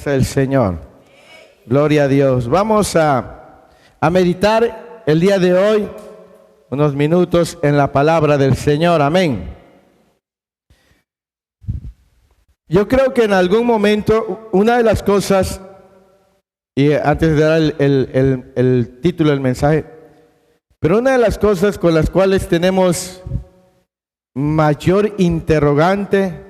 casa del Señor. Gloria a Dios. Vamos a meditar el día de hoy unos minutos en la palabra del Señor. Amén. Yo creo que en algún momento una de las cosas, y antes de dar el título del mensaje, pero una de las cosas con las cuales tenemos mayor interrogante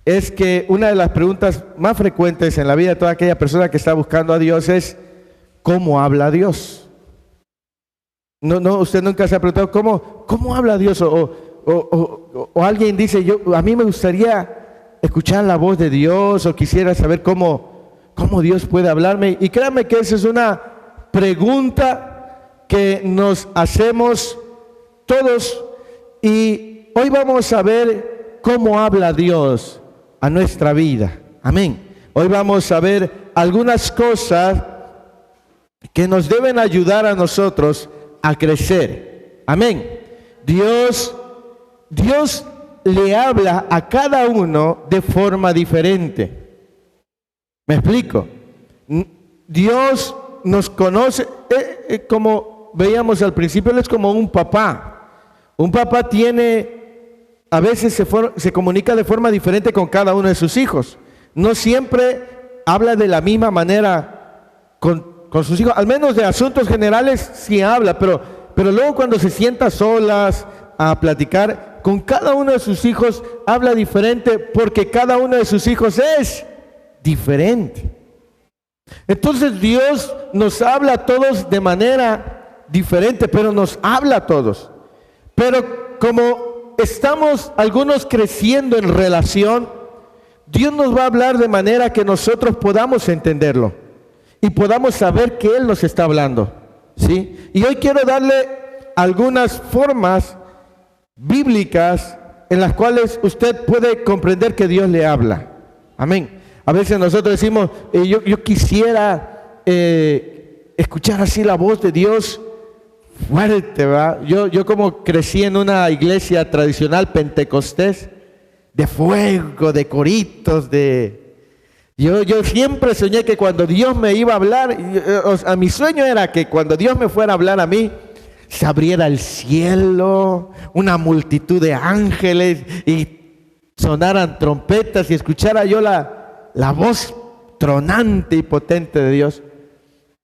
es que una de las preguntas más frecuentes en la vida de toda aquella persona que está buscando a Dios es ¿cómo habla Dios? No, usted nunca se ha preguntado ¿cómo habla Dios? O alguien dice, a mí me gustaría escuchar la voz de Dios, o quisiera saber cómo Dios puede hablarme. Y créanme que esa es una pregunta que nos hacemos todos, y hoy vamos a ver cómo habla Dios a nuestra vida. Amén. Hoy vamos a ver algunas cosas que nos deben ayudar a nosotros a crecer. Amén. Dios le habla a cada uno de forma diferente. ¿Me explico? Dios nos conoce, como veíamos al principio, Él es como un papá. Un papá a veces se comunica de forma diferente con cada uno de sus hijos. No siempre habla de la misma manera con sus hijos, al menos de asuntos generales sí habla, pero luego cuando se sienta solas a platicar con cada uno de sus hijos, habla diferente, porque cada uno de sus hijos es diferente. Entonces Dios nos habla a todos de manera diferente, pero nos habla a todos. Pero como estamos algunos creciendo en relación, Dios nos va a hablar de manera que nosotros podamos entenderlo y podamos saber que Él nos está hablando, ¿sí? Y hoy quiero darle algunas formas bíblicas en las cuales usted puede comprender que Dios le habla. Amén. A veces nosotros decimos, yo quisiera escuchar así la voz de Dios fuerte, ¿verdad? Yo como crecí en una iglesia tradicional pentecostés, de fuego, de coritos, yo siempre soñé que cuando Dios me iba a hablar, mi sueño era que cuando Dios me fuera a hablar a mí, se abriera el cielo, una multitud de ángeles, y sonaran trompetas, y escuchara yo la voz tronante y potente de Dios.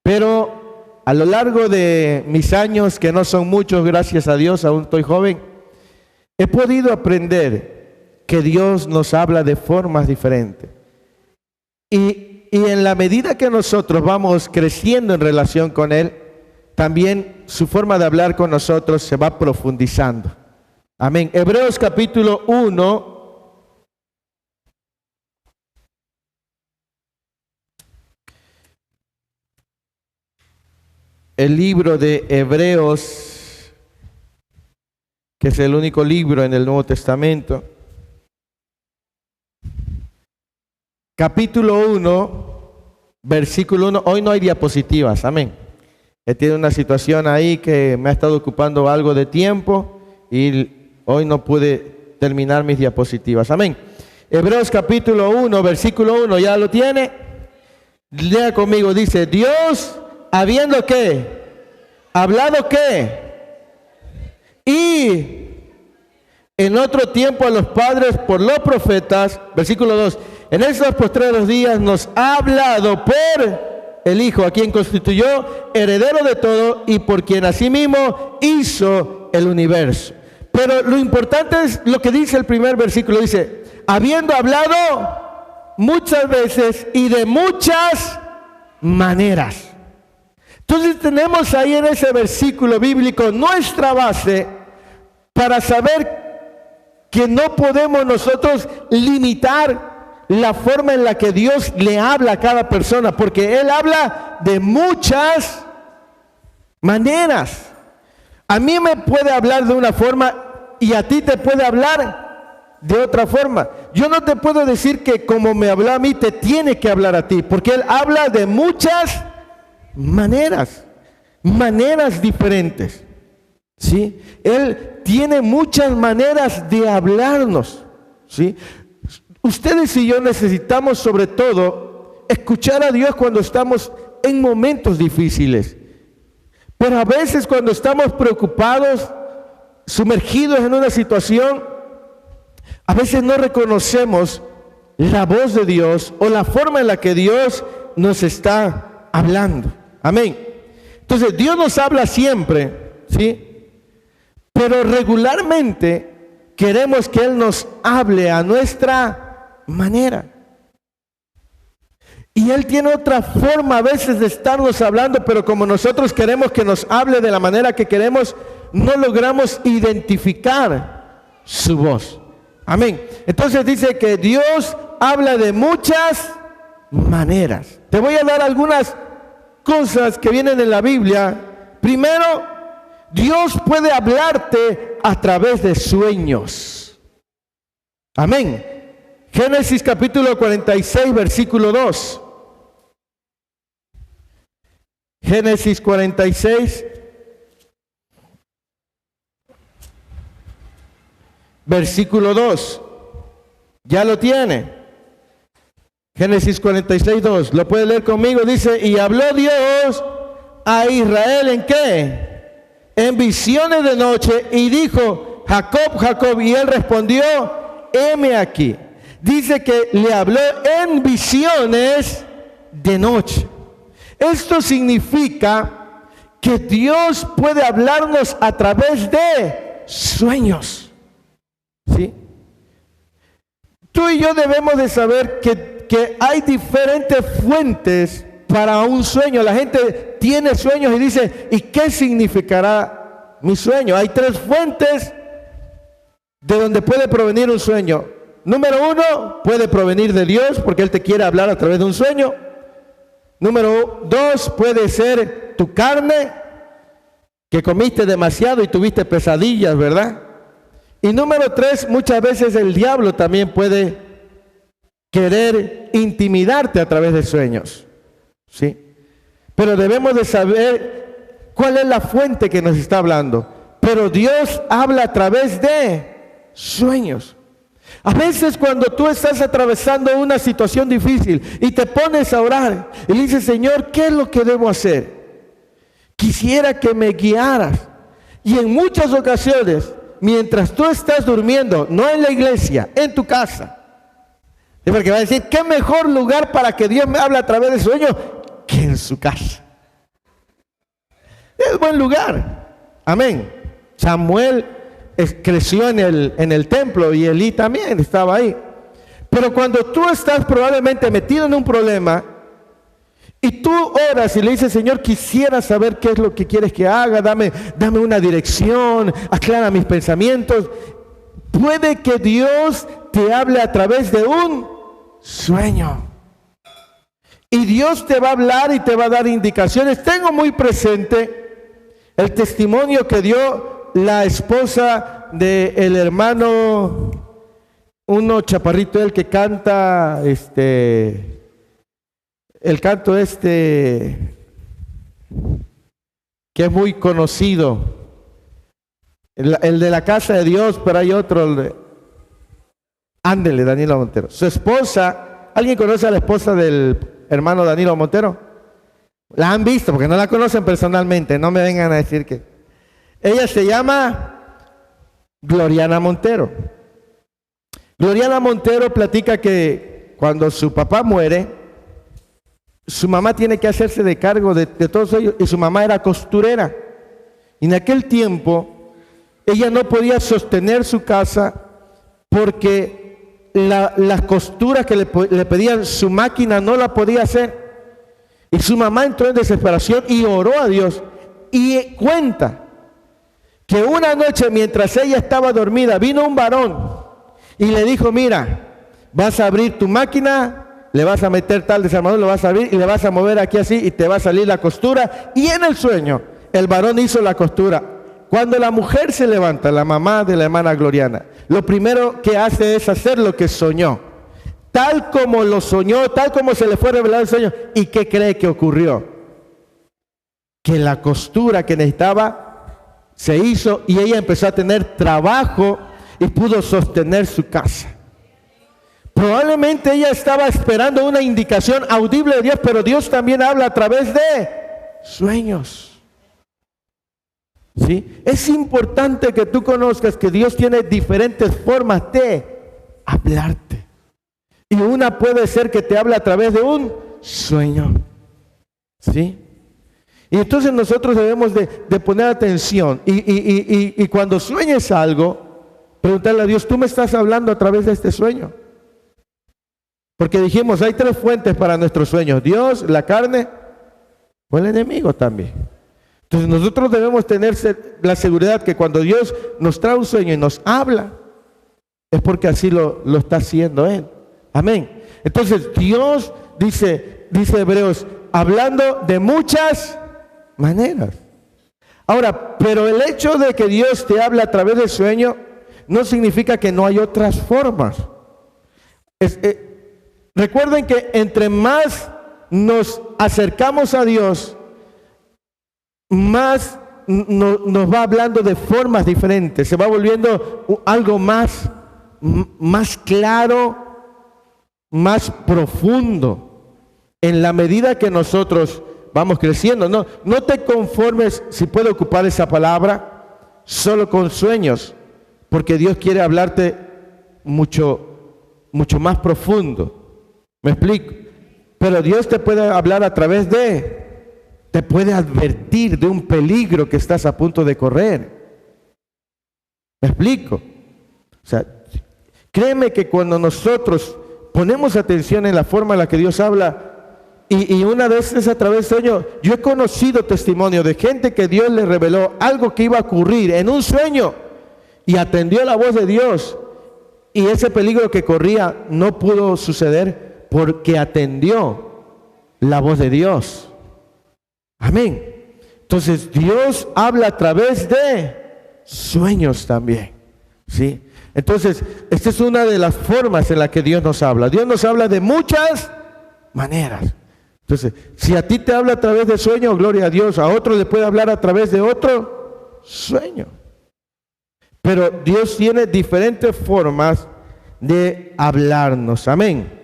Pero a lo largo de mis años, que no son muchos, gracias a Dios, aún estoy joven, he podido aprender que Dios nos habla de formas diferentes. Y en la medida que nosotros vamos creciendo en relación con Él, también su forma de hablar con nosotros se va profundizando. Amén. Hebreos capítulo 1. El libro de Hebreos, que es el único libro en el Nuevo Testamento. Capítulo 1, versículo 1. Hoy no hay diapositivas, amén. He tenido una situación ahí que me ha estado ocupando algo de tiempo y hoy no pude terminar mis diapositivas, amén. Hebreos capítulo 1, versículo 1, ¿ya lo tiene? Lea conmigo, dice, Dios, habiendo ¿qué? ¿Hablado qué? Y en otro tiempo a los padres por los profetas, versículo 2, en estos postreros días nos ha hablado por el Hijo, a quien constituyó heredero de todo y por quien asimismo hizo el universo. Pero lo importante es lo que dice el primer versículo, dice, habiendo hablado muchas veces y de muchas maneras. Entonces tenemos ahí en ese versículo bíblico nuestra base para saber que no podemos nosotros limitar la forma en la que Dios le habla a cada persona, porque Él habla de muchas maneras. A mí me puede hablar de una forma y a ti te puede hablar de otra forma. Yo no te puedo decir que como me habló a mí te tiene que hablar a ti, porque Él habla de muchas maneras diferentes, ¿sí? Él tiene muchas maneras de hablarnos, ¿sí? Ustedes y yo necesitamos sobre todo escuchar a Dios cuando estamos en momentos difíciles. Pero a veces cuando estamos preocupados, sumergidos en una situación, a veces no reconocemos la voz de Dios o la forma en la que Dios nos está hablando. Amén. Entonces Dios nos habla siempre, ¿sí? Pero regularmente queremos que Él nos hable a nuestra manera. Y Él tiene otra forma a veces de estarnos hablando, pero como nosotros queremos que nos hable de la manera que queremos, no logramos identificar su voz. Amén. Entonces dice que Dios habla de muchas maneras. Te voy a dar algunas cosas que vienen en la Biblia. Primero, Dios puede hablarte a través de sueños. Amén. Génesis capítulo 46, versículo 2. Génesis 46, versículo 2. Ya lo tiene. Génesis 46, 2. Lo puede leer conmigo. Dice, y habló Dios a Israel ¿en qué? En visiones de noche, y dijo, Jacob, Jacob, y él respondió, heme aquí. Dice que le habló en visiones de noche. Esto significa que Dios puede hablarnos a través de sueños. ¿Sí? Tú y yo debemos de saber que hay diferentes fuentes para un sueño. La gente tiene sueños y dice, ¿y qué significará mi sueño? Hay tres fuentes de donde puede provenir un sueño. Número uno, puede provenir de Dios porque Él te quiere hablar a través de un sueño. Número dos, puede ser tu carne, que comiste demasiado y tuviste pesadillas, ¿verdad? Y número tres, muchas veces el diablo también puede querer intimidarte a través de sueños, ¿sí? Pero debemos de saber cuál es la fuente que nos está hablando. Pero Dios habla a través de sueños. A veces cuando tú estás atravesando una situación difícil y te pones a orar y le dices, Señor, ¿qué es lo que debo hacer? Quisiera que me guiaras. Y en muchas ocasiones, mientras tú estás durmiendo, no en la iglesia, en tu casa, es porque va a decir, ¿qué mejor lugar para que Dios me hable a través de sueños que en su casa? Es buen lugar. Amén. Samuel creció en el templo y Elí también estaba ahí. Pero cuando tú estás probablemente metido en un problema y tú oras y le dices, Señor, quisiera saber qué es lo que quieres que haga, dame una dirección, aclara mis pensamientos. Puede que Dios te hable a través de un sueño. Y Dios te va a hablar y te va a dar indicaciones. Tengo muy presente el testimonio que dio la esposa del hermano, uno chaparrito, el que canta, el canto que es muy conocido, el de la casa de Dios, pero hay otro, ándele, Danilo Montero. Su esposa, ¿alguien conoce a la esposa del hermano Danilo Montero? La han visto, porque no la conocen personalmente, no me vengan a decir que... Ella se llama Gloriana Montero. Gloriana Montero platica que cuando su papá muere, su mamá tiene que hacerse de cargo de todos ellos, y su mamá era costurera. Y en aquel tiempo, ella no podía sostener su casa porque las costuras que le pedían su máquina no la podía hacer. Y su mamá entró en desesperación y oró a Dios. Y cuenta que una noche mientras ella estaba dormida, vino un varón y le dijo, mira, vas a abrir tu máquina, le vas a meter tal desarmador, lo vas a abrir y le vas a mover aquí así y te va a salir la costura. Y en el sueño, el varón hizo la costura. Cuando la mujer se levanta, la mamá de la hermana Gloriana, lo primero que hace es hacer lo que soñó. Tal como lo soñó, tal como se le fue revelado el sueño. ¿Y qué cree que ocurrió? Que la costura que necesitaba se hizo y ella empezó a tener trabajo y pudo sostener su casa. Probablemente ella estaba esperando una indicación audible de Dios, pero Dios también habla a través de sueños. ¿Sí? Es importante que tú conozcas que Dios tiene diferentes formas de hablarte. Y una puede ser que te hable a través de un sueño. ¿Sí? Y entonces nosotros debemos de poner atención. Y cuando sueñes algo, preguntarle a Dios, ¿tú me estás hablando a través de este sueño? Porque dijimos, hay tres fuentes para nuestros sueños: Dios, la carne o el enemigo también. Entonces nosotros debemos tener la seguridad que cuando Dios nos trae un sueño y nos habla, es porque así lo está haciendo Él. Amén. Entonces Dios, dice Hebreos, hablando de muchas maneras. Ahora, pero el hecho de que Dios te hable a través del sueño no significa que no hay otras formas. Recuerden que entre más nos acercamos a Dios, más nos va hablando de formas diferentes. Se va volviendo algo más claro, más profundo, en la medida que nosotros vamos creciendo. No te conformes, si puedo ocupar esa palabra, solo con sueños, porque Dios quiere hablarte mucho más profundo. ¿Me explico? Pero Dios te puede hablar a través te puede advertir de un peligro que estás a punto de correr. ¿Me explico? O sea, créeme que cuando nosotros ponemos atención en la forma en la que Dios habla, y una vez es a través de sueño, yo he conocido testimonio de gente que Dios le reveló algo que iba a ocurrir en un sueño y atendió la voz de Dios, y ese peligro que corría no pudo suceder porque atendió la voz de Dios. Amén. Entonces Dios habla a través de sueños también. ¿Sí? Entonces, esta es una de las formas en la que Dios nos habla. Dios nos habla de muchas maneras. Entonces, si a ti te habla a través de sueño, gloria a Dios. A otro le puede hablar a través de otro sueño. Pero Dios tiene diferentes formas de hablarnos. Amén.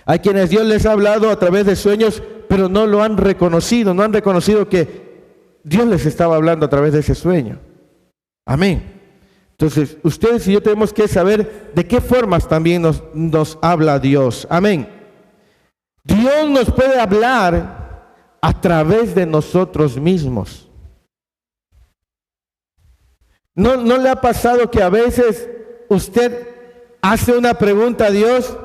Hay quienes Dios les ha hablado a través de sueños, pero no lo han reconocido. No han reconocido que Dios les estaba hablando a través de ese sueño. Amén. Entonces, ustedes y yo tenemos que saber de qué formas también nos habla Dios. Amén. Dios nos puede hablar a través de nosotros mismos. ¿No le ha pasado que a veces usted hace una pregunta a Dios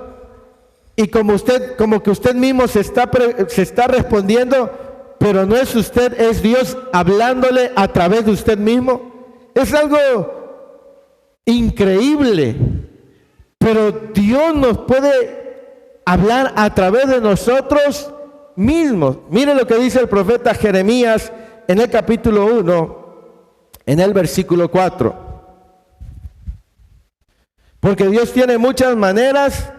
y como que usted mismo se está respondiendo, pero no es usted, es Dios hablándole a través de usted mismo? Es algo increíble, pero Dios nos puede hablar a través de nosotros mismos. Mire lo que dice el profeta Jeremías en el capítulo 1, en el versículo 4. Porque Dios tiene muchas maneras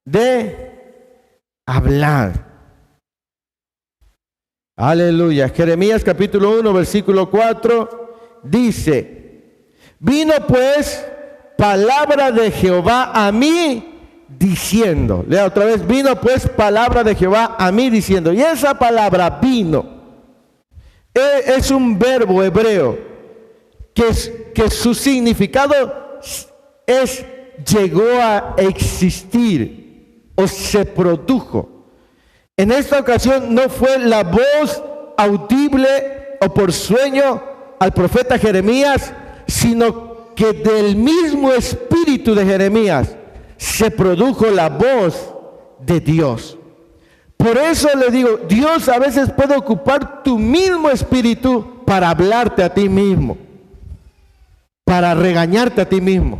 de hablar. Aleluya. Jeremías capítulo 1, versículo 4 dice: vino pues palabra de Jehová a mí diciendo. Lea otra vez: vino pues palabra de Jehová a mí diciendo. Y esa palabra vino es un verbo hebreo que su significado es llegó a existir o se produjo. En esta ocasión no fue la voz audible o por sueño al profeta Jeremías, sino que del mismo espíritu de Jeremías se produjo la voz de Dios. Por eso le digo, Dios a veces puede ocupar tu mismo espíritu para hablarte a ti mismo, para regañarte a ti mismo,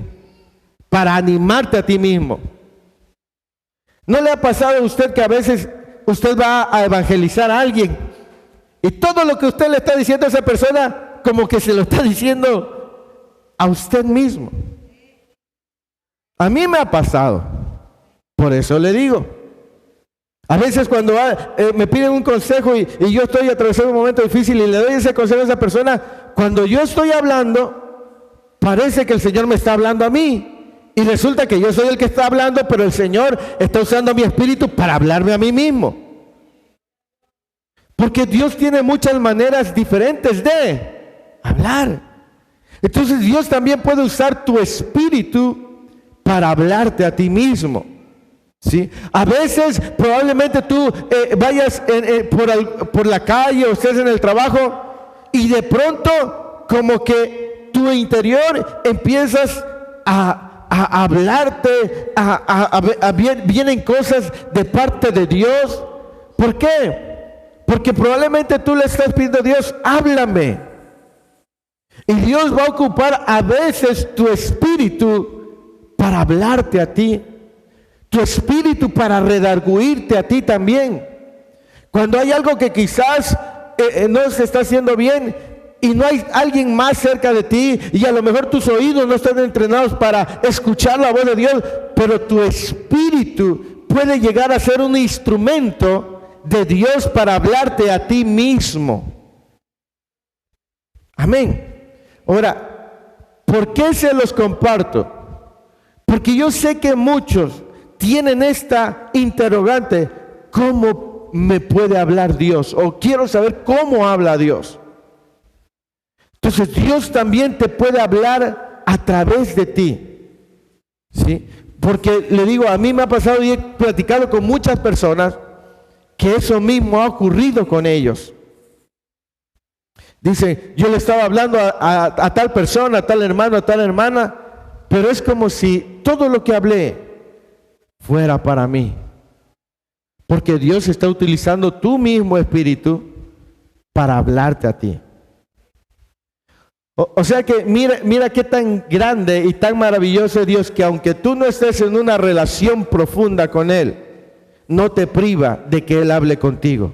para animarte a ti mismo. ¿No le ha pasado a usted que a veces usted va a evangelizar a alguien y todo lo que usted le está diciendo a esa persona como que se lo está diciendo a usted mismo? A mí me ha pasado. Por eso le digo. A veces cuando me piden un consejo y yo estoy atravesando un momento difícil y le doy ese consejo a esa persona, cuando yo estoy hablando, parece que el Señor me está hablando a mí. Y resulta que yo soy el que está hablando, pero el Señor está usando mi espíritu para hablarme a mí mismo. Porque Dios tiene muchas maneras diferentes de hablar. Entonces Dios también puede usar tu espíritu para hablarte a ti mismo. ¿Sí? A veces probablemente tú vayas por la calle o estés en el trabajo y de pronto como que tu interior empiezas a hablarte, vienen cosas de parte de Dios. ¿Por qué? Porque probablemente tú le estás pidiendo a Dios, háblame. Y Dios va a ocupar a veces tu espíritu para hablarte a ti. Tu espíritu para redarguirte a ti también. Cuando hay algo que quizás no se está haciendo bien y no hay alguien más cerca de ti y a lo mejor tus oídos no están entrenados para escuchar la voz de Dios, pero tu espíritu puede llegar a ser un instrumento de Dios para hablarte a ti mismo. Amén. Ahora, ¿por qué se los comparto? Porque yo sé que muchos tienen esta interrogante: ¿cómo me puede hablar Dios? O quiero saber cómo habla Dios. Entonces Dios también te puede hablar a través de ti, ¿sí? Porque le digo, a mí me ha pasado y he platicado con muchas personas que eso mismo ha ocurrido con ellos. Dice, yo le estaba hablando a tal persona, a tal hermano, a tal hermana, pero es como si todo lo que hablé fuera para mí. Porque Dios está utilizando tu mismo espíritu para hablarte a ti. O sea que mira qué tan grande y tan maravilloso es Dios, que aunque tú no estés en una relación profunda con Él, no te priva de que Él hable contigo.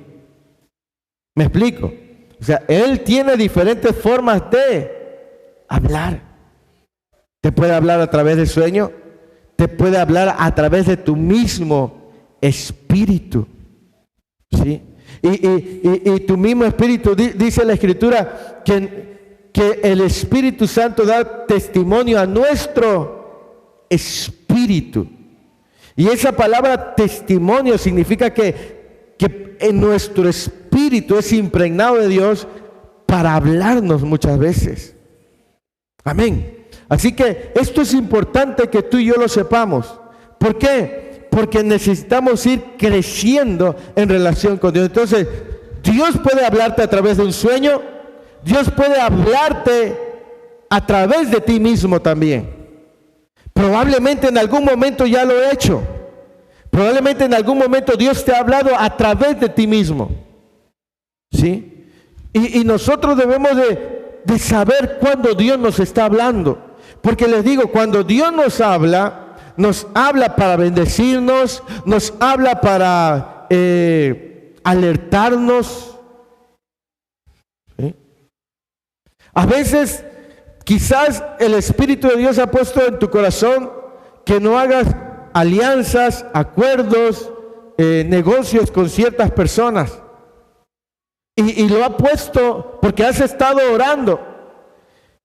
¿Me explico? O sea, Él tiene diferentes formas de hablar. Te puede hablar a través del sueño, te puede hablar a través de tu mismo espíritu, ¿sí? Y tu mismo espíritu, dice la Escritura, que el Espíritu Santo da testimonio a nuestro espíritu. Y esa palabra testimonio significa que en nuestro espíritu es impregnado de Dios para hablarnos muchas veces. Amén. Así que esto es importante que tú y yo lo sepamos. ¿Por qué? Porque necesitamos ir creciendo en relación con Dios. Entonces, Dios puede hablarte a través de un sueño. Dios puede hablarte a través de ti mismo también. Probablemente en algún momento ya lo he hecho. Probablemente en algún momento Dios te ha hablado a través de ti mismo. ¿Sí? Y nosotros debemos de saber cuándo Dios nos está hablando. Porque les digo, cuando Dios nos habla para bendecirnos, nos habla para alertarnos. ¿Sí? A veces, quizás el Espíritu de Dios ha puesto en tu corazón que no hagas alianzas, acuerdos, negocios con ciertas personas. Y lo ha puesto porque has estado orando.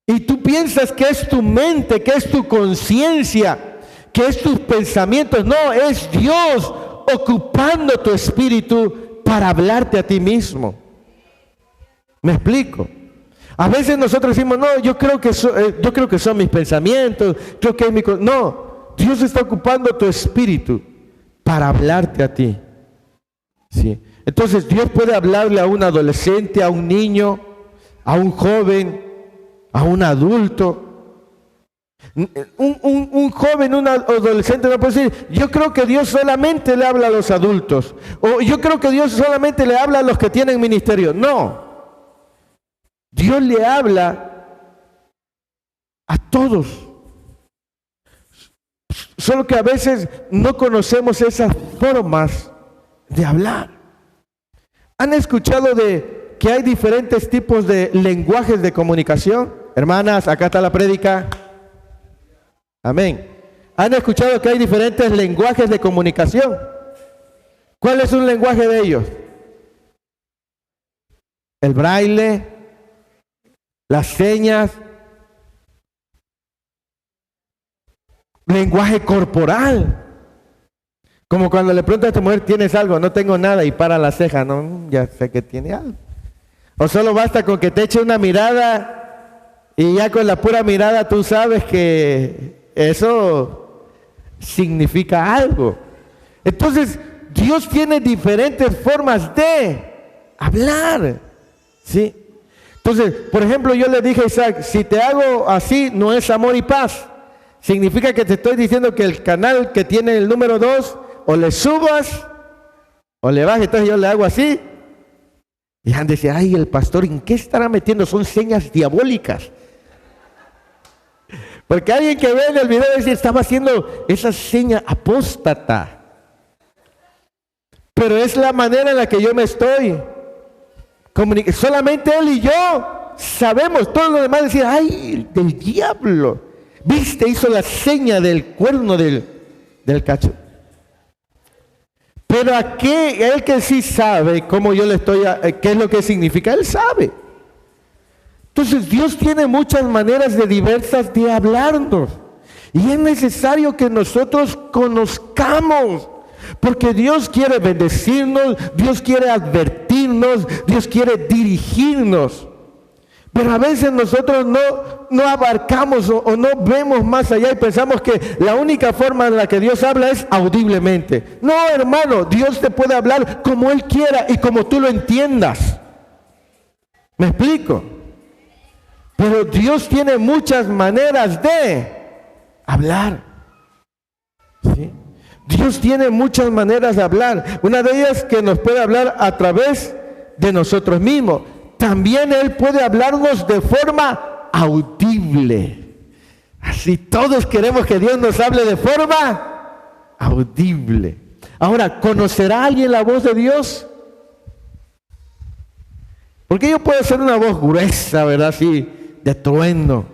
Y tú piensas que es tu mente, que es tu conciencia, que es tus pensamientos. No, es Dios ocupando tu espíritu para hablarte a ti mismo. ¿Me explico? A veces nosotros decimos, no, yo creo que son mis pensamientos, creo que es no, Dios está ocupando tu espíritu para hablarte a ti. ¿Sí? Entonces Dios puede hablarle a un adolescente, a un niño, a un joven, a un adulto. Un joven, un adolescente no puede decir, yo creo que Dios solamente le habla a los adultos, o yo creo que Dios solamente le habla a los que tienen ministerio. No, Dios le habla a todos. Solo que a veces no conocemos esas formas de hablar. ¿Han escuchado de que hay diferentes tipos de lenguajes de comunicación? Hermanas, acá está la prédica. Amén. ¿Han escuchado que hay diferentes lenguajes de comunicación? ¿Cuál es un lenguaje de ellos? El braille, las señas. lenguaje corporal. Como cuando le preguntas a tu mujer, ¿tienes algo? No tengo nada, y para la ceja, no, ya sé que tiene algo. O solo basta con que te eche una mirada y ya con la pura mirada tú sabes que eso significa algo. Entonces, Dios tiene diferentes formas de hablar, ¿sí? Entonces, por ejemplo, yo le dije a Isaac, si te hago así, no es amor y paz. Significa que te estoy diciendo que el canal que tiene el número 2, o le subas, o le bajas. Entonces yo le hago así. Y han decía, ay, el pastor, ¿en qué estará metiendo? Son señas diabólicas. Porque alguien que ve en el video dice, estaba haciendo esa seña apóstata. Pero es la manera en la que yo me estoy comunicando. Solamente él y yo sabemos. Todos los demás decían, ay, del diablo. Viste, hizo la seña del cuerno del cacho. Pero él que sí sabe cómo yo le estoy, qué es lo que significa, él sabe. Entonces Dios tiene muchas maneras diversas de hablarnos. Y es necesario que nosotros conozcamos. Porque Dios quiere bendecirnos, Dios quiere advertirnos, Dios quiere dirigirnos. Pero a veces nosotros no abarcamos o no vemos más allá y pensamos que la única forma en la que Dios habla es audiblemente. No, hermano, Dios te puede hablar como Él quiera y como tú lo entiendas. ¿Me explico? Pero Dios tiene muchas maneras de hablar. ¿Sí? Dios tiene muchas maneras de hablar. Una de ellas que nos puede hablar a través de nosotros mismos. También Él puede hablarnos de forma audible. Así todos queremos que Dios nos hable de forma audible. Ahora, ¿conocerá alguien la voz de Dios? Porque yo puedo ser una voz gruesa, ¿verdad? Así, de trueno.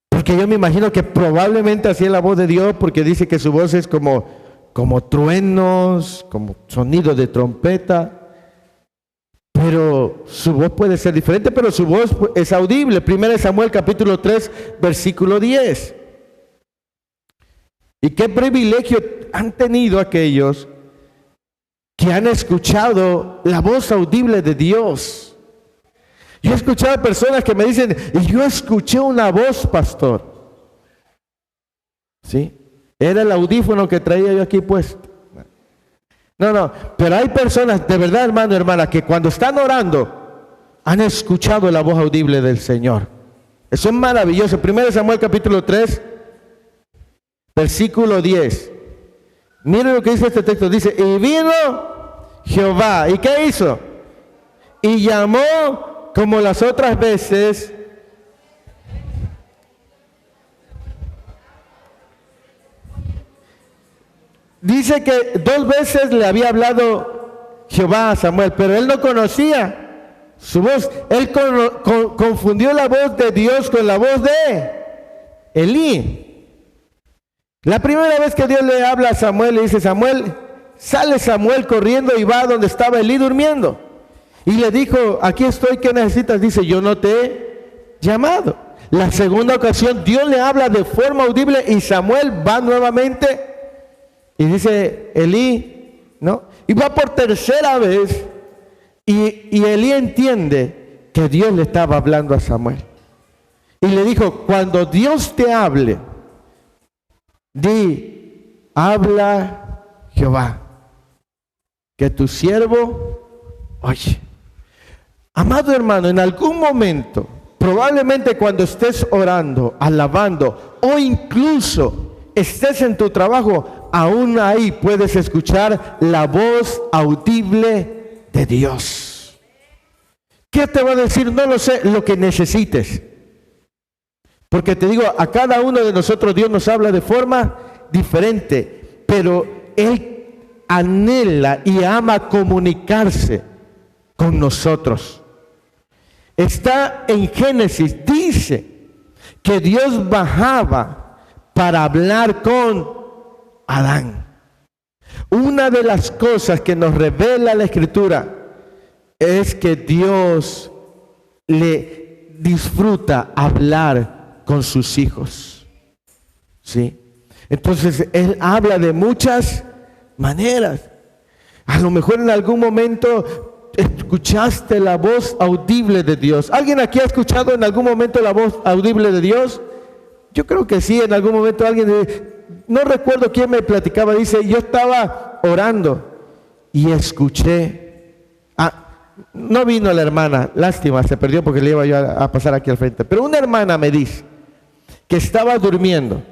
Porque yo me imagino que probablemente así es la voz de Dios, porque dice que su voz es como truenos, como sonido de trompeta. Pero su voz puede ser diferente, pero su voz es audible. 1 Samuel capítulo 3, versículo 10. Y qué privilegio han tenido aquellos que han escuchado la voz audible de Dios. Yo he escuchado personas que me dicen, y yo escuché una voz, pastor. ¿Sí? Era el audífono que traía yo aquí puesto. No, pero hay personas, de verdad, hermano, hermana, que cuando están orando, han escuchado la voz audible del Señor. Eso es maravilloso. 1 Samuel capítulo 3, versículo 10. Miren lo que dice este texto. Dice, y vino Jehová. ¿Y qué hizo? Y llamó como las otras veces. Dice que 2 veces le había hablado Jehová a Samuel, pero él no conocía su voz. Él confundió la voz de Dios con la voz de Elí. La primera vez que Dios le habla a Samuel, le dice, Samuel, sale Samuel corriendo y va donde estaba Elí durmiendo. Y le dijo, aquí estoy, ¿qué necesitas? Dice, yo no te he llamado. La segunda ocasión, Dios le habla de forma audible y Samuel va nuevamente. Y dice Elí, ¿no? Y va por tercera vez. Y Elí entiende que Dios le estaba hablando a Samuel. Y le dijo, cuando Dios te hable, di, habla Jehová, que tu siervo oye. Amado hermano, en algún momento, probablemente cuando estés orando, alabando, o incluso estés en tu trabajo, aún ahí puedes escuchar la voz audible de Dios. ¿Qué te va a decir? No lo sé, lo que necesites. Porque te digo, a cada uno de nosotros Dios nos habla de forma diferente, pero Él anhela y ama comunicarse con nosotros. Está en Génesis, dice que Dios bajaba para hablar con Adán. Una de las cosas que nos revela la Escritura es que Dios le disfruta hablar con sus hijos. ¿sí? Entonces, Él habla de muchas maneras. A lo mejor en algún momento escuchaste la voz audible de Dios. ¿Alguien aquí ha escuchado en algún momento la voz audible de Dios? Yo creo que sí, en algún momento alguien, no recuerdo quién me platicaba, dice, yo estaba orando y escuché. No vino la hermana, lástima, se perdió porque le iba yo a pasar aquí al frente. Pero una hermana me dice que estaba durmiendo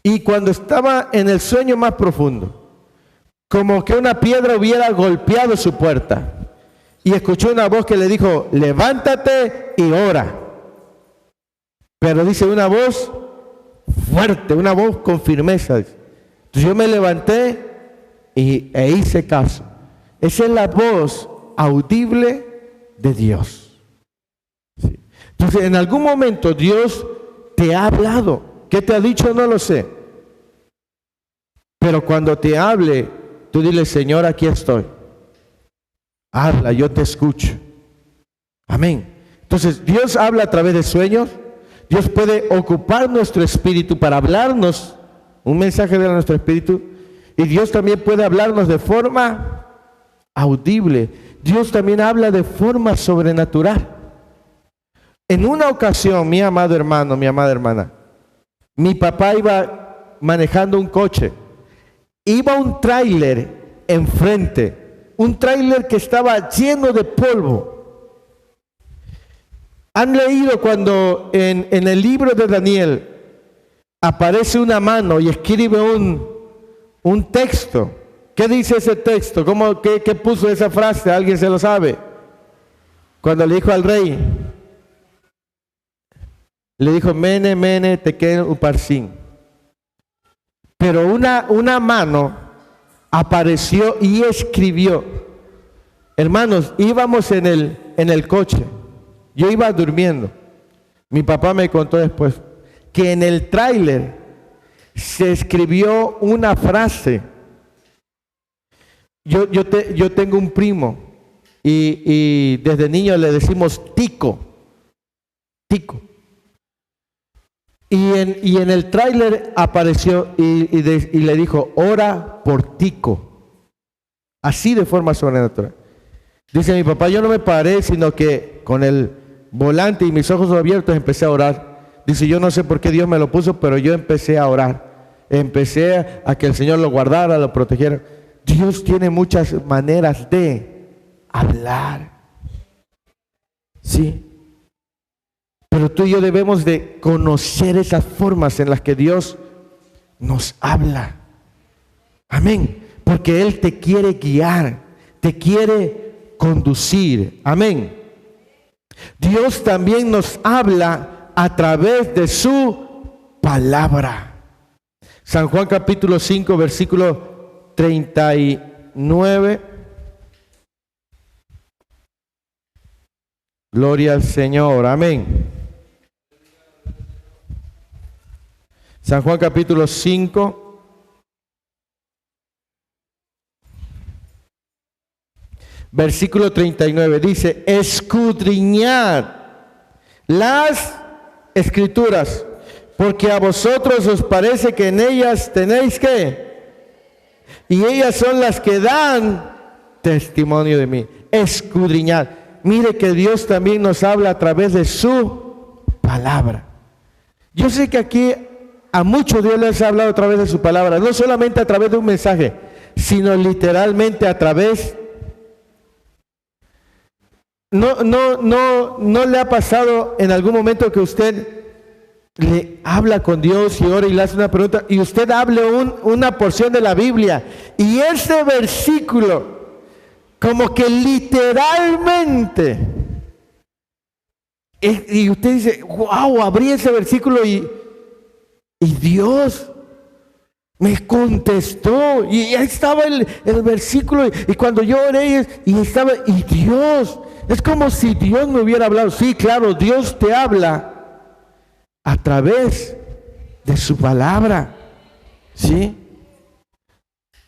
y cuando estaba en el sueño más profundo, como que una piedra hubiera golpeado su puerta y escuchó una voz que le dijo, levántate y ora. Pero dice una voz fuerte, una voz con firmeza. Entonces yo me levanté e hice caso. Esa es la voz audible de Dios. ¿Sí? Entonces en algún momento Dios te ha hablado. ¿Qué te ha dicho? No lo sé. Pero cuando te hable, tú dile, Señor, aquí estoy. Habla, yo te escucho. Amén. Entonces, Dios habla a través de sueños. Dios puede ocupar nuestro espíritu para hablarnos un mensaje de nuestro espíritu. Y Dios también puede hablarnos de forma audible. Dios también habla de forma sobrenatural. En una ocasión, mi amado hermano, mi amada hermana, mi papá iba manejando un coche. Iba un tráiler enfrente, un tráiler que estaba lleno de polvo. ¿Han leído cuando en el libro de Daniel aparece una mano y escribe un texto? ¿Qué dice ese texto? ¿Qué puso esa frase? ¿Alguien se lo sabe? Cuando le dijo al rey, le dijo, Mene, Mene, Tekel, Uparsin. Pero una mano apareció y escribió. Hermanos, íbamos en el coche. Yo iba durmiendo. Mi papá me contó después que en el tráiler se escribió una frase. Yo tengo un primo y desde niño le decimos Tico. Tico. Y en el tráiler apareció y le dijo, ora por Tico. Así de forma sobrenatural. Dice mi papá, yo no me paré, sino que con el volante y mis ojos abiertos empecé a orar. Dice, yo no sé por qué Dios me lo puso, pero yo empecé a orar. Empecé a que el Señor lo guardara, lo protegiera. Dios tiene muchas maneras de hablar. Sí. Pero tú y yo debemos de conocer esas formas en las que Dios nos habla. Amén. Porque Él te quiere guiar, te quiere conducir. Amén. Dios también nos habla a través de su palabra. San Juan capítulo 5, versículo 39. Gloria al Señor. Amén. San Juan capítulo 5, versículo 39, dice, escudriñad las escrituras, porque a vosotros os parece que en ellas tenéis que, y ellas son las que dan testimonio de mí. Escudriñad. Mire que Dios también nos habla a través de su palabra. Yo sé que aquí a muchos Dios les ha hablado a través de su palabra, no solamente a través de un mensaje, sino literalmente a través. No le ha pasado en algún momento que usted le habla con Dios y ora y le hace una pregunta y usted hable una porción de la Biblia y ese versículo como que literalmente y usted dice, wow, abrí ese versículo y Dios me contestó y ahí estaba el versículo y cuando yo oré y estaba, y Dios, es como si Dios me hubiera hablado. Sí, claro, Dios te habla a través de su palabra, ¿sí?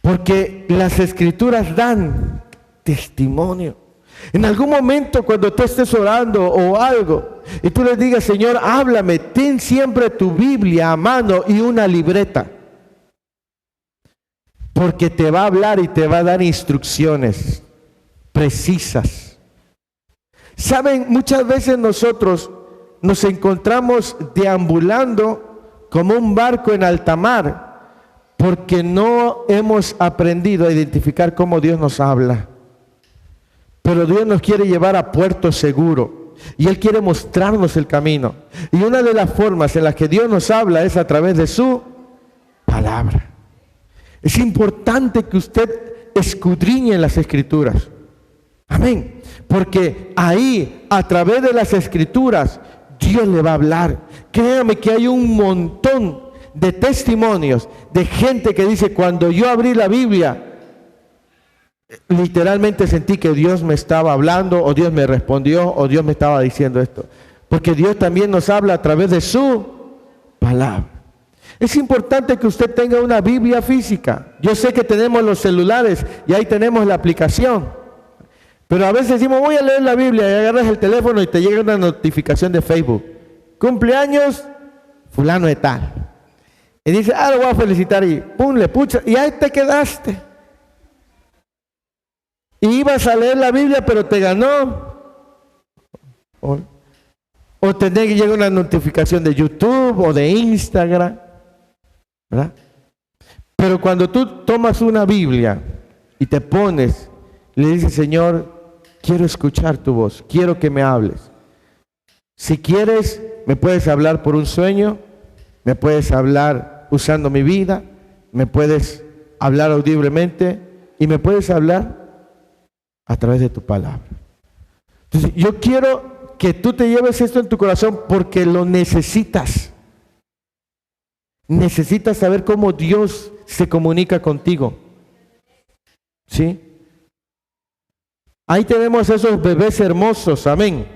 Porque las escrituras dan testimonio. En algún momento cuando tú estés orando o algo y tú le digas, Señor, háblame, ten siempre tu Biblia a mano y una libreta. Porque te va a hablar y te va a dar instrucciones precisas. Saben, muchas veces nosotros nos encontramos deambulando como un barco en alta mar porque no hemos aprendido a identificar cómo Dios nos habla. Pero Dios nos quiere llevar a puerto seguro y Él quiere mostrarnos el camino. Y una de las formas en las que Dios nos habla es a través de su palabra. Es importante que usted escudriñe las Escrituras. Amén. Porque ahí, a través de las Escrituras, Dios le va a hablar. Créame que hay un montón de testimonios de gente que dice, cuando yo abrí la Biblia, literalmente sentí que Dios me estaba hablando, o Dios me respondió, o Dios me estaba diciendo esto. Porque Dios también nos habla a través de su palabra. Es importante que usted tenga una Biblia física. Yo sé que tenemos los celulares y ahí tenemos la aplicación. Pero a veces decimos, voy a leer la Biblia, y agarras el teléfono y te llega una notificación de Facebook. Cumpleaños, fulano de tal. Y dice, lo voy a felicitar, y pum, le pucha, y ahí te quedaste. Y ibas a leer la Biblia, pero te ganó. O tenés que llegar una notificación de YouTube o de Instagram, ¿verdad? Pero cuando tú tomas una Biblia y te pones, le dices, Señor, quiero escuchar tu voz, quiero que me hables. Si quieres, me puedes hablar por un sueño, me puedes hablar usando mi vida, me puedes hablar audiblemente y me puedes hablar a través de tu palabra. Entonces, yo quiero que tú te lleves esto en tu corazón porque lo necesitas. Necesitas saber cómo Dios se comunica contigo. ¿Sí? Ahí tenemos esos bebés hermosos, amén.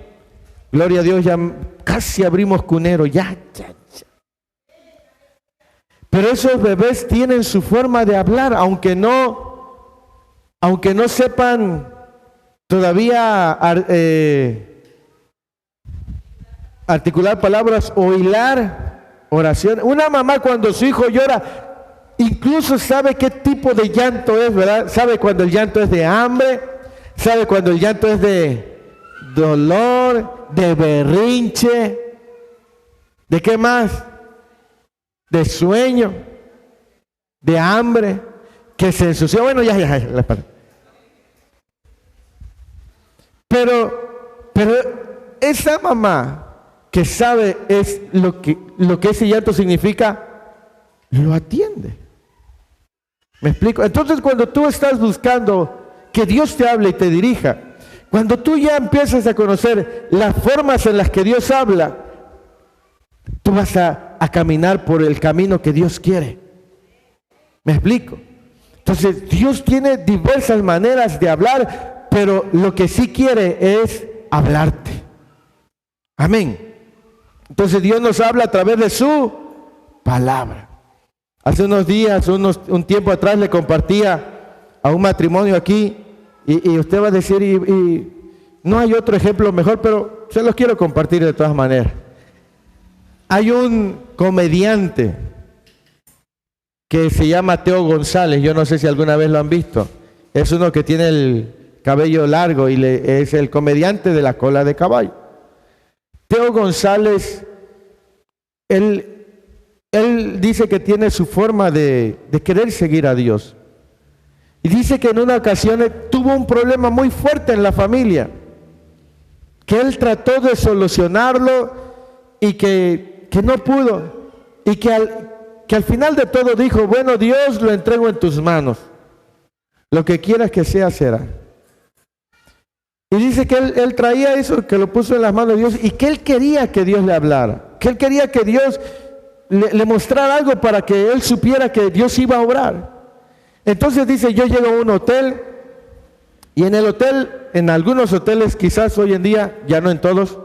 Gloria a Dios, ya casi abrimos cunero, ya. Pero esos bebés tienen su forma de hablar, aunque no sepan todavía articular palabras o hilar oraciones. Una mamá cuando su hijo llora, incluso sabe qué tipo de llanto es, ¿verdad? Sabe cuando el llanto es de hambre, sabe cuando el llanto es de dolor, de berrinche, ¿de qué más? De sueño, de hambre, que se ensució. Bueno, ya, la espalda. Pero esa mamá que sabe es lo que ese llanto significa, lo atiende. ¿Me explico? Entonces, cuando tú estás buscando que Dios te hable y te dirija, cuando tú ya empiezas a conocer las formas en las que Dios habla, tú vas a caminar por el camino que Dios quiere. ¿Me explico? Entonces, Dios tiene diversas maneras de hablar, pero lo que sí quiere es hablarte. Amén. Entonces, Dios nos habla a través de su palabra. Hace unos días, un tiempo atrás, le compartía a un matrimonio aquí, y usted va a decir, y no hay otro ejemplo mejor, pero se los quiero compartir de todas maneras. Hay un comediante que se llama Teo González, yo no sé si alguna vez lo han visto. Es uno que tiene el cabello largo y es el comediante de la cola de caballo. Teo González, él dice que tiene su forma de querer seguir a Dios. Y dice que en una ocasión tuvo un problema muy fuerte en la familia, que él trató de solucionarlo y que no pudo, y que al final de todo dijo, bueno, Dios, lo entrego en tus manos, lo que quieras que sea será. Y dice que él traía eso, que lo puso en las manos de Dios, y que él quería que Dios le hablara, que él quería que Dios le mostrara algo para que él supiera que Dios iba a obrar. Entonces dice, yo llego a un hotel, y en el hotel, en algunos hoteles, quizás hoy en día, ya no en todos,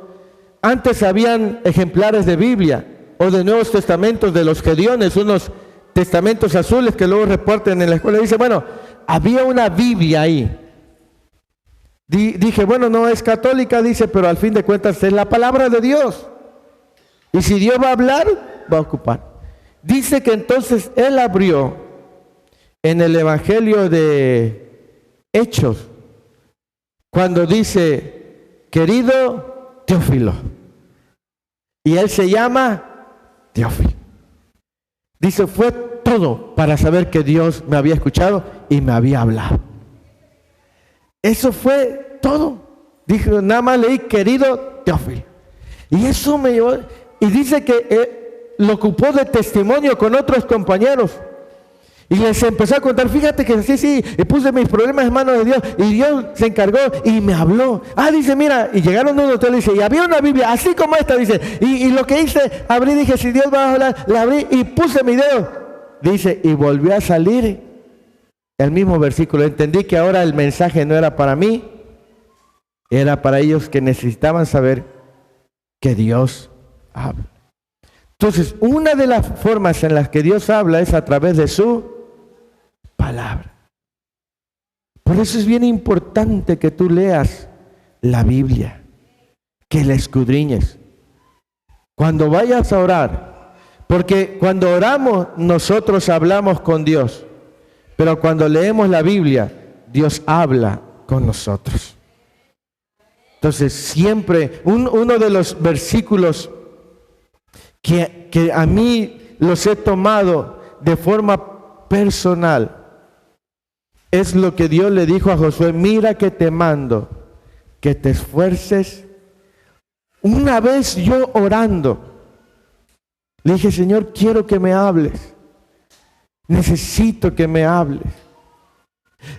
antes habían ejemplares de Biblia o de Nuevos Testamentos de los Gedeones, unos testamentos azules que luego reportan en la escuela. Dice, bueno, había una Biblia ahí. Dije, bueno, no es católica, dice, pero al fin de cuentas es la palabra de Dios. Y si Dios va a hablar, va a ocupar. Dice que entonces él abrió en el Evangelio de Hechos, cuando dice, querido Teófilo. Y él se llama Teófilo. Dice, fue todo para saber que Dios me había escuchado y me había hablado. Eso fue todo. Dijo, nada más leí, querido Teófilo. Y eso me llevó, y dice que lo ocupó de testimonio con otros compañeros. Y les empezó a contar, fíjate que sí, y puse mis problemas en manos de Dios, y Dios se encargó y me habló. Dice, mira, y llegaron a un hotel, dice, y había una Biblia, así como esta, dice, y lo que hice, abrí, dije, si Dios va a hablar, la abrí y puse mi dedo. Dice, y volvió a salir el mismo versículo. Entendí que ahora el mensaje no era para mí, era para ellos que necesitaban saber que Dios habla. Entonces, una de las formas en las que Dios habla es a través de su palabra. Por eso es bien importante que tú leas la Biblia, que la escudriñes. Cuando vayas a orar, porque cuando oramos nosotros hablamos con Dios, pero cuando leemos la Biblia, Dios habla con nosotros. Entonces siempre, uno de los versículos que a mí los he tomado de forma personal, es lo que Dios le dijo a Josué, mira que te mando, que te esfuerces. Una vez yo orando, le dije, Señor, quiero que me hables. Necesito que me hables.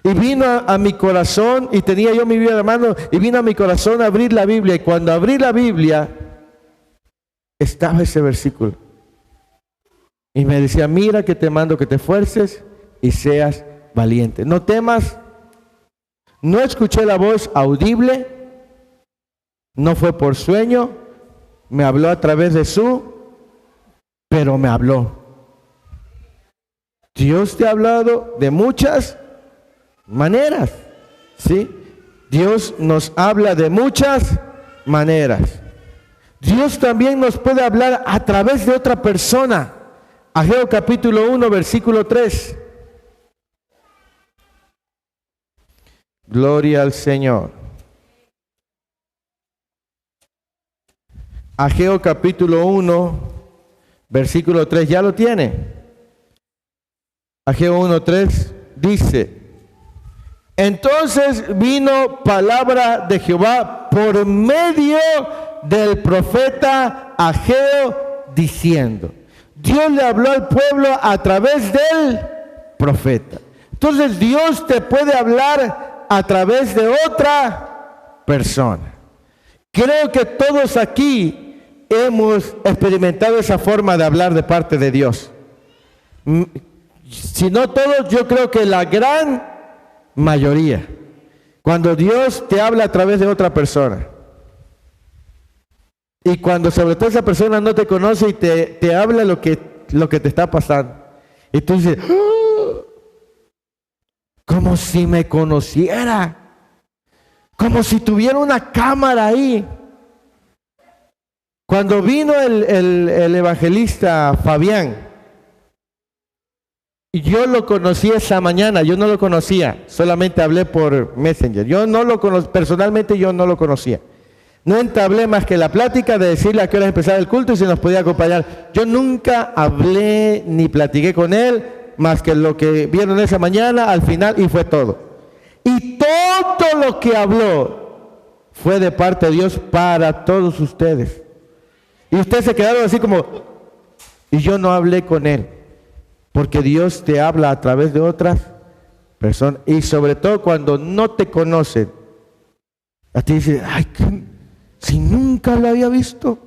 Y vino a mi corazón, y tenía yo mi Biblia en la mano, y vino a mi corazón a abrir la Biblia. Y cuando abrí la Biblia, estaba ese versículo. Y me decía, mira que te mando que te esfuerces y seas valiente. No temas. No escuché la voz audible. No fue por sueño. Me habló a través de pero me habló. Dios te ha hablado de muchas maneras, ¿sí? Dios nos habla de muchas maneras. Dios también nos puede hablar a través de otra persona. Ageo capítulo 1, versículo 3. Gloria al Señor. Ageo capítulo 1, versículo 3. ¿Ya lo tiene? Ageo 1, 3 dice, entonces vino palabra de Jehová por medio del profeta Ageo diciendo. Dios le habló al pueblo a través del profeta. Entonces Dios te puede hablar a través de otra persona. Creo que todos aquí hemos experimentado esa forma de hablar de parte de Dios. Si no todos, yo creo que la gran mayoría. Cuando Dios te habla a través de otra persona. Y cuando sobre todo esa persona no te conoce y te habla lo que te está pasando. Y tú dices, ¡oh! Como si me conociera. Como si tuviera una cámara ahí. Cuando vino el evangelista Fabián, y yo lo conocí esa mañana, yo no lo conocía, solamente hablé por Messenger. Yo no lo conocí, personalmente yo no lo conocía. No entablé más que la plática de decirle a qué hora empezaba el culto y si nos podía acompañar. Yo nunca hablé ni platiqué con él, más que lo que vieron esa mañana al final, y fue todo. Y todo lo que habló fue de parte de Dios para todos ustedes. Y ustedes se quedaron así como, y yo no hablé con él. Porque Dios te habla a través de otras personas. Y sobre todo cuando no te conocen. A ti dices, ay, si nunca lo había visto.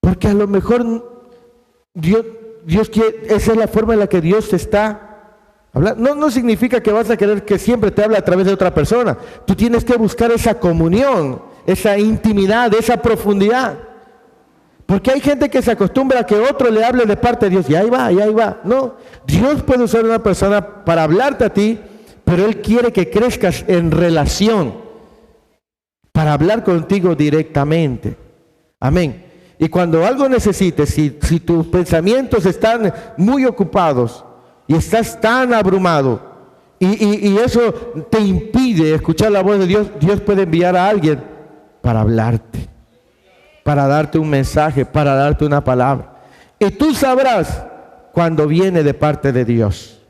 Porque a lo mejor Dios quiere, esa es la forma en la que Dios te está hablando. No significa que vas a querer que siempre te hable a través de otra persona. Tú tienes que buscar esa comunión, esa intimidad, esa profundidad. Porque hay gente que se acostumbra a que otro le hable de parte de Dios. Y ahí va. No, Dios puede usar a una persona para hablarte a ti, pero Él quiere que crezcas en relación para hablar contigo directamente. Amén. Y cuando algo necesites, si tus pensamientos están muy ocupados y estás tan abrumado y eso te impide escuchar la voz de Dios, Dios puede enviar a alguien para hablarte, para darte un mensaje, para darte una palabra. Y tú sabrás cuando viene de parte de Dios.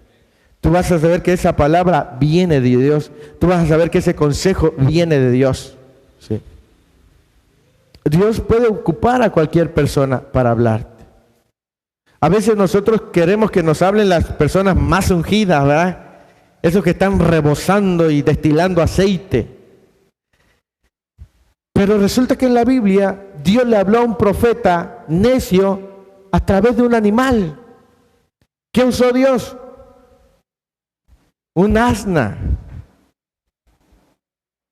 Tú vas a saber que esa palabra viene de Dios. Tú vas a saber que ese consejo viene de Dios. ¿Sí? Dios puede ocupar a cualquier persona para hablarte. A veces nosotros queremos que nos hablen las personas más ungidas, ¿verdad? Esos que están rebosando y destilando aceite. Pero resulta que en la Biblia Dios le habló a un profeta necio a través de un animal. ¿Qué usó Dios? Un asna.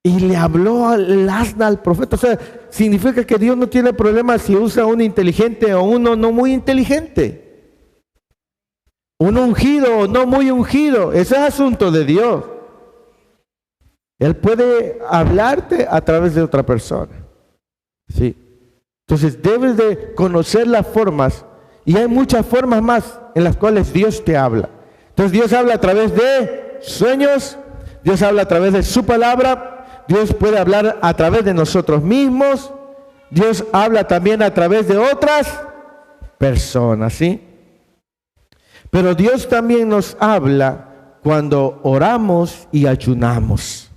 Y le habló al asna al profeta. O sea, significa que Dios no tiene problema si usa uno inteligente o uno no muy inteligente. Un ungido o no muy ungido. Ese es asunto de Dios. Él puede hablarte a través de otra persona. Sí. Entonces debes de conocer las formas. Y hay muchas formas más en las cuales Dios te habla. Entonces Dios habla a través de sueños. Dios habla a través de su palabra. Dios puede hablar a través de nosotros mismos. Dios habla también a través de otras personas, ¿sí? Pero Dios también nos habla cuando oramos y ayunamos.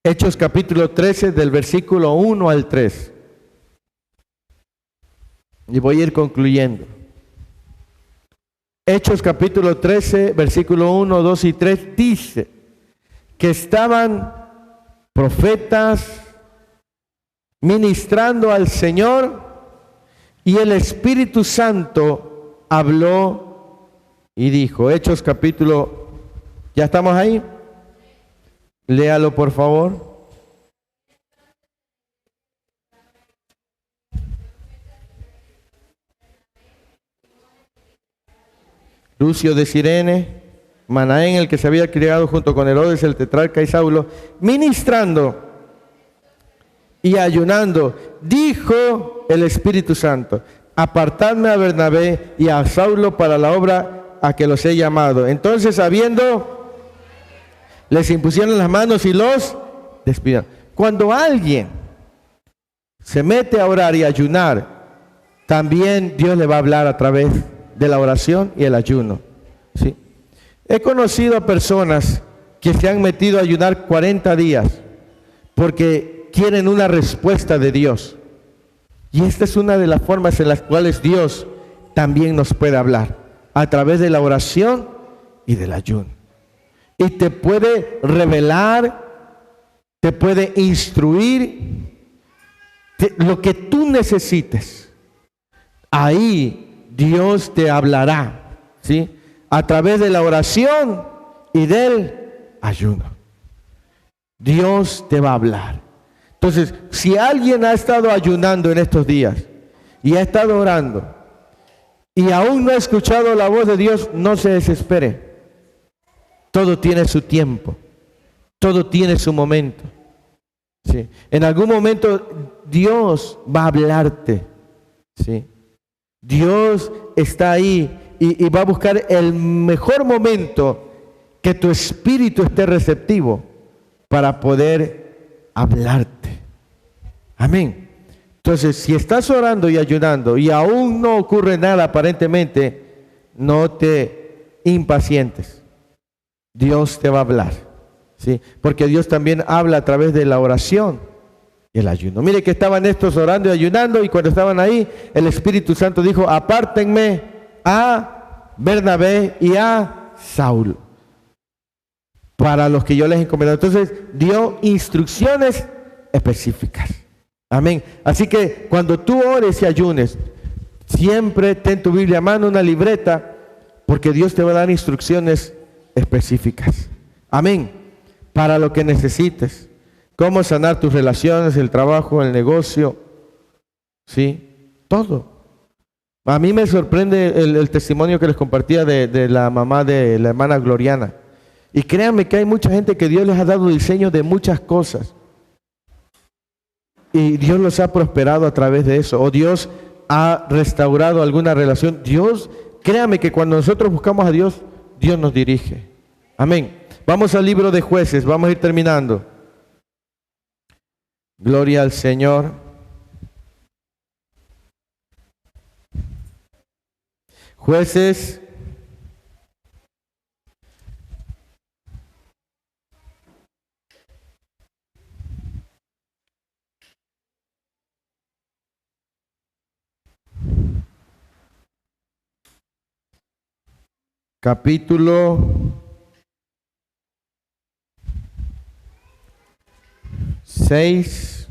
Hechos capítulo 13 del versículo 1 al 3. Y voy a ir concluyendo. Hechos capítulo 13, versículo 1, 2 y 3 dice que estaban profetas ministrando al Señor y el Espíritu Santo habló y dijo. Hechos capítulo, ¿ya estamos ahí? Léalo por favor. Lucio de Cirene, Manaén, el que se había criado junto con Herodes el tetrarca y Saulo, ministrando y ayunando, dijo el Espíritu Santo: apartadme a Bernabé y a Saulo para la obra a que los he llamado. Entonces, habiendo, les impusieron las manos y los despidieron. Cuando alguien se mete a orar y ayunar, también Dios le va a hablar a través de la oración y el ayuno. ¿Sí? He conocido a personas que se han metido a ayunar 40 días porque quieren una respuesta de Dios. Y esta es una de las formas en las cuales Dios también nos puede hablar, a través de la oración y del ayuno. Y te puede revelar, te puede instruir lo que tú necesites. Ahí Dios te hablará, ¿sí? A través de la oración y del ayuno. Dios te va a hablar. Entonces, si alguien ha estado ayunando en estos días y ha estado orando y aún no ha escuchado la voz de Dios, no se desespere. Todo tiene su tiempo, todo tiene su momento. ¿Sí? En algún momento Dios va a hablarte, ¿sí? Dios está ahí y va a buscar el mejor momento que tu espíritu esté receptivo para poder hablarte. Amén. Entonces, si estás orando y ayunando y aún no ocurre nada aparentemente, no te impacientes. Dios te va a hablar, ¿sí? Porque Dios también habla a través de la oración y el ayuno. Mire que estaban estos orando y ayunando, y cuando estaban ahí, el Espíritu Santo dijo: apártenme a Bernabé y a Saulo para los que yo les encomendé. Entonces dio instrucciones específicas. Amén. Así que cuando tú ores y ayunes, siempre ten tu Biblia a mano, una libreta, porque Dios te va a dar instrucciones específicas. Amén. Para lo que necesites. Cómo sanar tus relaciones, el trabajo, el negocio. ¿Sí? Todo. A mí me sorprende el testimonio que les compartía de la mamá de la hermana Gloriana. Y créanme que hay mucha gente que Dios les ha dado diseño de muchas cosas. Y Dios los ha prosperado a través de eso. O Dios ha restaurado alguna relación. Dios, créanme que cuando nosotros buscamos a Dios, Dios nos dirige. Amén. Vamos al libro de Jueces, vamos a ir terminando. Gloria al Señor. Jueces. Capítulo 6.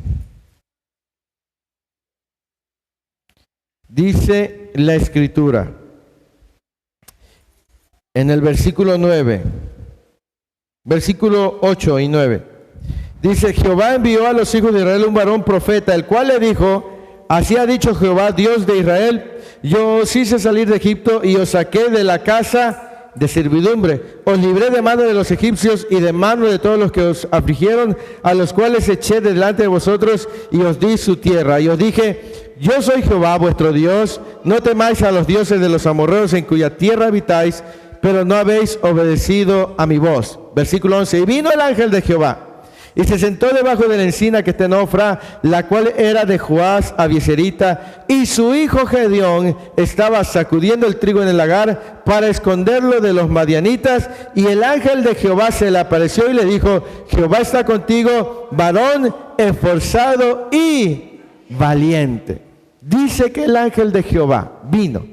Dice la Escritura, en el versículo 9, versículo 8 y 9, dice: Jehová envió a los hijos de Israel un varón profeta, el cual le dijo: así ha dicho Jehová, Dios de Israel, yo os hice salir de Egipto y os saqué de la casa de servidumbre. Os libré de mano de los egipcios y de mano de todos los que os afligieron, a los cuales eché de delante de vosotros y os di su tierra. Y os dije: yo soy Jehová vuestro Dios, no temáis a los dioses de los amorreos en cuya tierra habitáis, pero no habéis obedecido a mi voz. Versículo 11. Y vino el ángel de Jehová y se sentó debajo de la encina que está en Ofra, la cual era de Joás Abieserita, y su hijo Gedeón estaba sacudiendo el trigo en el lagar para esconderlo de los madianitas. Y el ángel de Jehová se le apareció y le dijo: Jehová está contigo, varón esforzado y valiente. Dice que el ángel de Jehová vino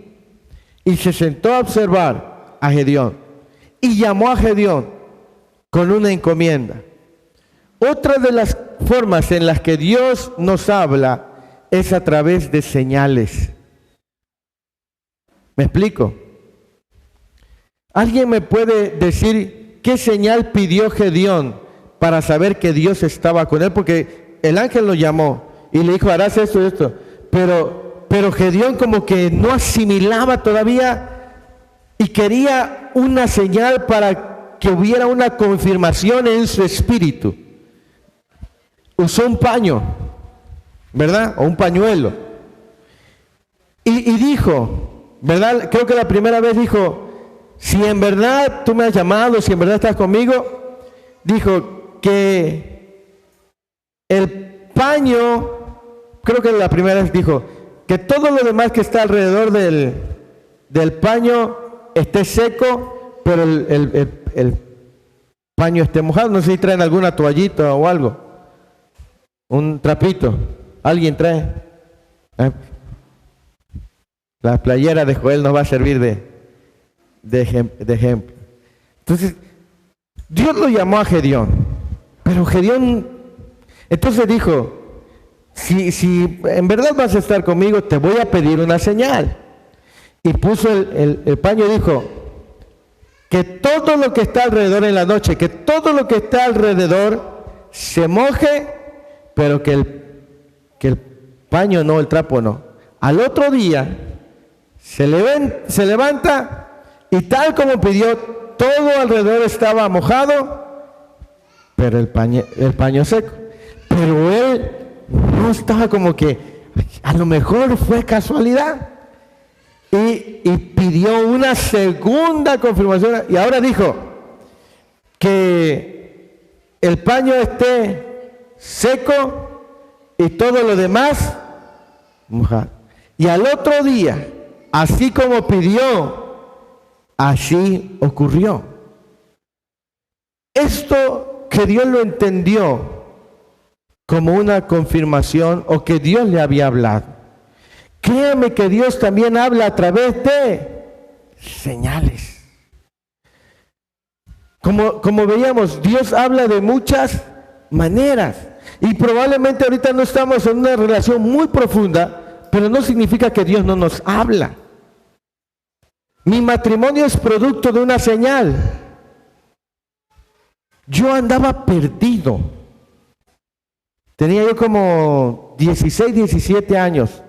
y se sentó a observar a Gedeón y llamó a Gedeón con una encomienda. Otra de las formas en las que Dios nos habla es a través de señales. ¿Me explico? ¿Alguien me puede decir qué señal pidió Gedeón para saber que Dios estaba con él? Porque el ángel lo llamó y le dijo: harás esto y esto. Pero Gedeón como que no asimilaba todavía y quería una señal para que hubiera una confirmación en su espíritu. Usó un paño, ¿verdad? O un pañuelo. Y dijo, ¿verdad? Creo que la primera vez dijo: si en verdad tú me has llamado, si en verdad estás conmigo, dijo que el paño, creo que la primera vez dijo, que todo lo demás que está alrededor del paño esté seco, pero el paño esté mojado. No sé si traen alguna toallita o algo. Un trapito. ¿Alguien trae? La playera de Joel nos va a servir de ejemplo. Entonces, Dios lo llamó a Gedeón. Pero Gedeón, entonces dijo: si en verdad vas a estar conmigo, te voy a pedir una señal. Y puso el paño y dijo: que todo lo que está alrededor en la noche, que todo lo que está alrededor se moje, pero que el paño no, el trapo no. Al otro día se levanta y tal como pidió, todo alrededor estaba mojado, pero el paño seco. Pero él no estaba, como que a lo mejor fue casualidad. Y pidió una segunda confirmación. Y ahora dijo que el paño esté seco y todo lo demás mojado. Y al otro día, así como pidió, así ocurrió. Esto que Dios lo entendió como una confirmación, o que Dios le había hablado. Créame que Dios también habla a través de señales. Como veíamos, Dios habla de muchas maneras. Y probablemente ahorita no estamos en una relación muy profunda, pero no significa que Dios no nos habla. Mi matrimonio es producto de una señal. Yo andaba perdido. Tenía yo como 16, 17 años.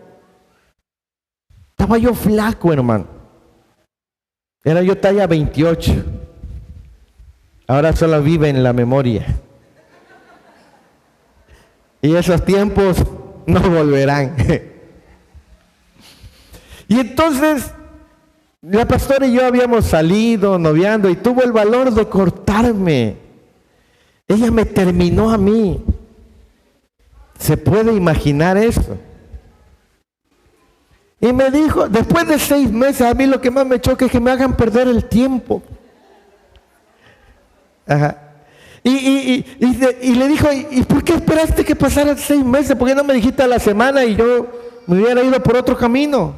Estaba yo flaco, hermano. Era yo talla 28. ahora solo vive en la memoria. Y esos tiempos no volverán. Y entonces, la pastora y yo habíamos salido noviando y tuvo el valor de cortarme. Ella me terminó a mí. ¿Se puede imaginar eso? Y me dijo, después de 6 meses, a mí lo que más me choca es que me hagan perder el tiempo. Ajá. Y le dijo, ¿y por qué esperaste que pasaran 6 meses? ¿Por qué no me dijiste a la semana y yo me hubiera ido por otro camino?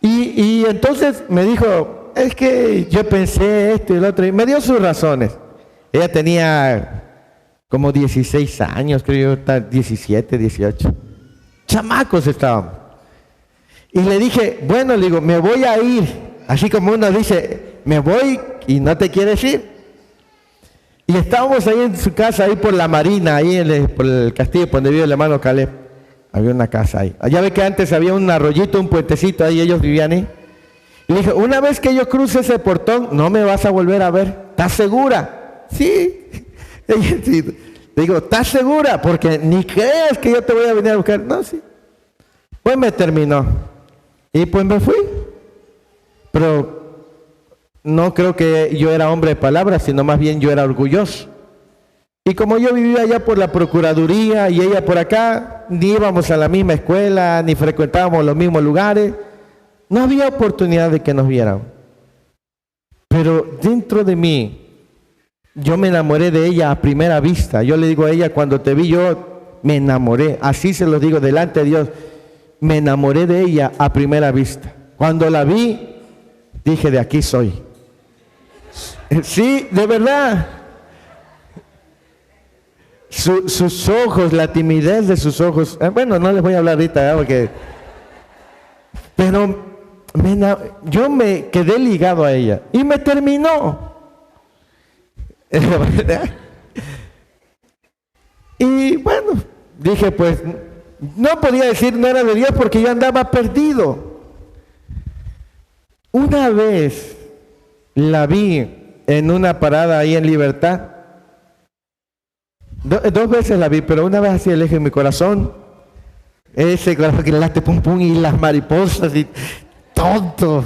Y entonces me dijo, es que yo pensé esto y lo otro. Y me dio sus razones. Ella tenía como 16 años, creo yo, 17, 18. Chamacos estábamos. Y le dije, bueno, le digo, me voy a ir. Así como uno dice, me voy y no te quieres ir. Y estábamos ahí en su casa, ahí por la Marina, ahí por el castillo donde vive el hermano Caleb. Había una casa ahí. Allá ve que antes había un arroyito, un puentecito ahí, ellos vivían ahí. Y le dije, una vez que yo cruce ese portón, no me vas a volver a ver. ¿Estás segura? Sí. Sí. Le digo, ¿estás segura? Porque ni creas que yo te voy a venir a buscar. No, sí. Pues me terminó. Y pues me fui. Pero no creo que yo era hombre de palabras, sino más bien yo era orgulloso. Y como yo vivía allá por la Procuraduría y ella por acá, ni íbamos a la misma escuela, ni frecuentábamos los mismos lugares, no había oportunidad de que nos vieran. Pero dentro de mí, yo me enamoré de ella a primera vista. Yo le digo a ella, cuando te vi yo me enamoré. Así se lo digo delante de Dios. Me enamoré de ella a primera vista. Cuando la vi, dije, de aquí soy. Sí, de verdad. Sus ojos, la timidez de sus ojos. Bueno, no les voy a hablar ahorita, porque... Pero yo me quedé ligado a ella. Y me terminó. Y bueno, dije, pues... No podía decir no era de Dios porque yo andaba perdido. Una vez la vi en una parada ahí en Libertad. 2 veces la vi, pero una vez así el eje en mi corazón. Ese corazón que le late pum pum y las mariposas y todo.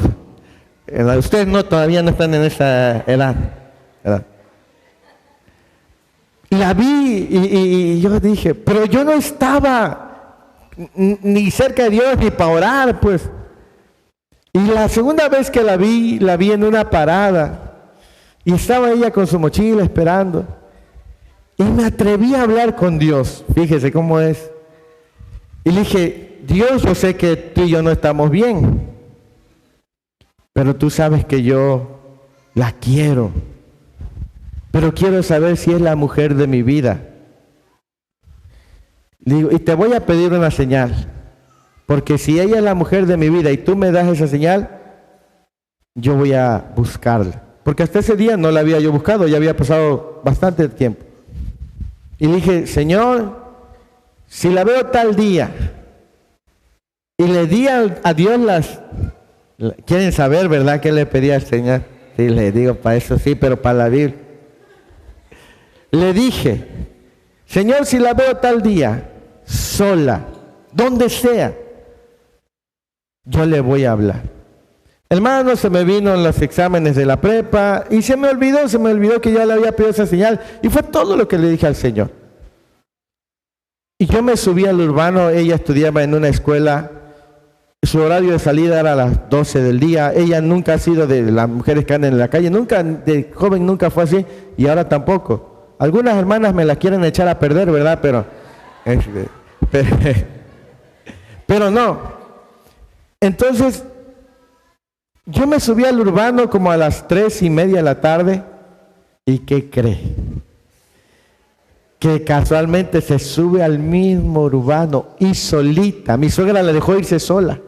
Ustedes no, todavía no están en esa edad. La vi y yo dije, pero yo no estaba ni cerca de Dios ni para orar, pues. Y la segunda vez que la vi en una parada y estaba ella con su mochila esperando y me atreví a hablar con Dios. Fíjese cómo es. Y le dije, Dios, yo sé que tú y yo no estamos bien, pero tú sabes que yo la quiero, pero quiero saber si es la mujer de mi vida. Digo, y te voy a pedir una señal, porque si ella es la mujer de mi vida y tú me das esa señal, yo voy a buscarla. Porque hasta ese día no la había yo buscado, ya había pasado bastante tiempo. Y le dije, Señor, si la veo tal día, y le di a Dios quieren saber, ¿verdad?, qué le pedí al Señor. Sí, le digo, para eso sí, pero para la Biblia. Le dije, Señor, si la veo tal día, sola, donde sea, yo le voy a hablar. Hermano, se me vino en los exámenes de la prepa y se me olvidó que ya le había pedido esa señal y fue todo lo que le dije al Señor. Y yo me subí al urbano, ella estudiaba en una escuela, su horario de salida era a las 12 del día, ella nunca ha sido de las mujeres que andan en la calle, nunca, de joven nunca fue así y ahora tampoco. Algunas hermanas me la quieren echar a perder, ¿verdad? Pero no. Entonces, yo me subí al urbano como a las 3:30 de la tarde. ¿Y qué cree? Que casualmente se sube al mismo urbano y solita. Mi suegra la dejó irse sola.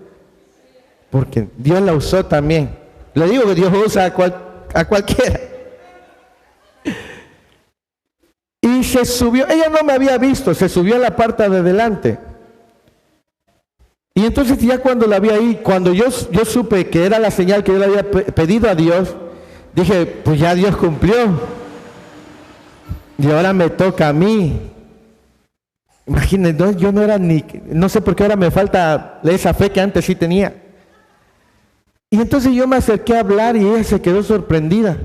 Porque Dios la usó también. Le digo que Dios usa a cualquiera. Y se subió, ella no me había visto, se subió a la parte de delante. Y entonces ya cuando la vi ahí, cuando yo supe que era la señal que yo le había pedido a Dios, dije, pues ya Dios cumplió. Y ahora me toca a mí. Imagínense, yo no era no sé por qué ahora me falta esa fe que antes sí tenía. Y entonces yo me acerqué a hablar y ella se quedó sorprendida.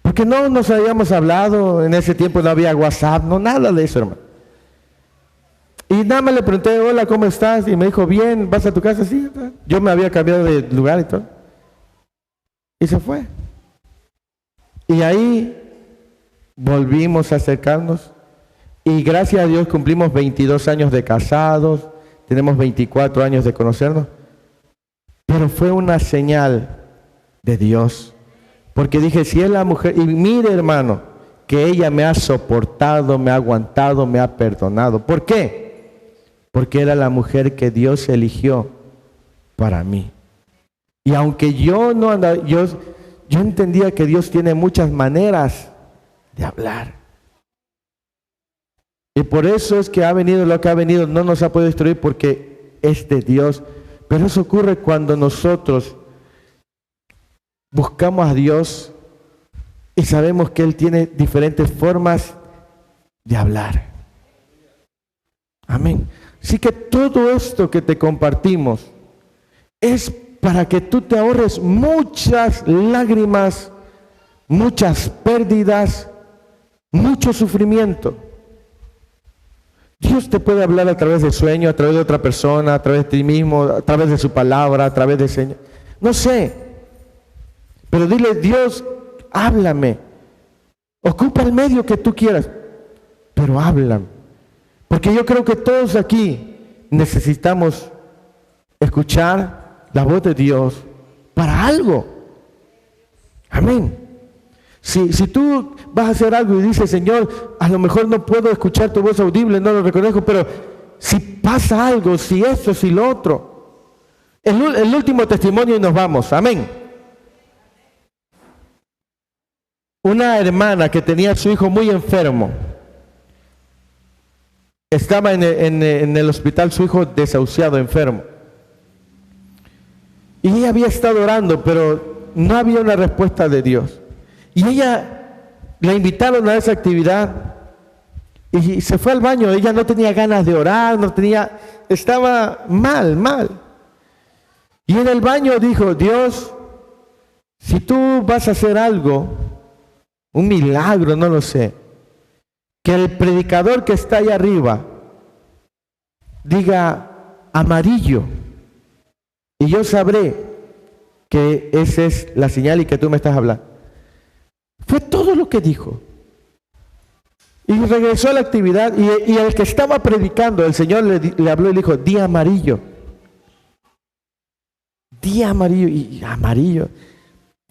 Porque no nos habíamos hablado, en ese tiempo no había WhatsApp, no, nada de eso, hermano. Y nada más le pregunté, hola, ¿cómo estás? Y me dijo, bien, ¿vas a tu casa? Sí. Yo me había cambiado de lugar y todo. Y se fue. Y ahí volvimos a acercarnos. Y gracias a Dios cumplimos 22 años de casados, tenemos 24 años de conocernos. Pero fue una señal de Dios. Porque dije, si es la mujer, y mire hermano, que ella me ha soportado, me ha aguantado, me ha perdonado. ¿Por qué? Porque era la mujer que Dios eligió para mí. Y aunque yo no andaba, yo entendía que Dios tiene muchas maneras de hablar. Y por eso es que ha venido lo que ha venido, no nos ha podido destruir porque es de Dios. Pero eso ocurre cuando nosotros buscamos a Dios y sabemos que Él tiene diferentes formas de hablar. Amén. Así que todo esto que te compartimos es para que tú te ahorres muchas lágrimas, muchas pérdidas, mucho sufrimiento. Dios te puede hablar a través del sueño, a través de otra persona, a través de ti mismo, a través de su palabra, a través de Señor. No sé. Pero dile, Dios, háblame. Ocupa el medio que tú quieras, pero háblame. Porque yo creo que todos aquí necesitamos escuchar la voz de Dios para algo. Amén. Si tú vas a hacer algo y dices, Señor, a lo mejor no puedo escuchar tu voz audible, no lo reconozco, pero si pasa algo, si esto, si lo otro. El último testimonio y nos vamos. Amén. Una hermana que tenía a su hijo muy enfermo. Estaba en el hospital su hijo desahuciado, enfermo. Y ella había estado orando, pero no había una respuesta de Dios. Y ella la invitaron a esa actividad y se fue al baño. Ella no tenía ganas de orar, estaba mal. Y en el baño dijo, Dios, si tú vas a hacer algo, un milagro, no lo sé, que el predicador que está ahí arriba diga amarillo y yo sabré que esa es la señal y que tú me estás hablando. Fue todo lo que dijo. Y regresó a la actividad y el que estaba predicando, el Señor le habló y le dijo, di amarillo. Di amarillo y amarillo.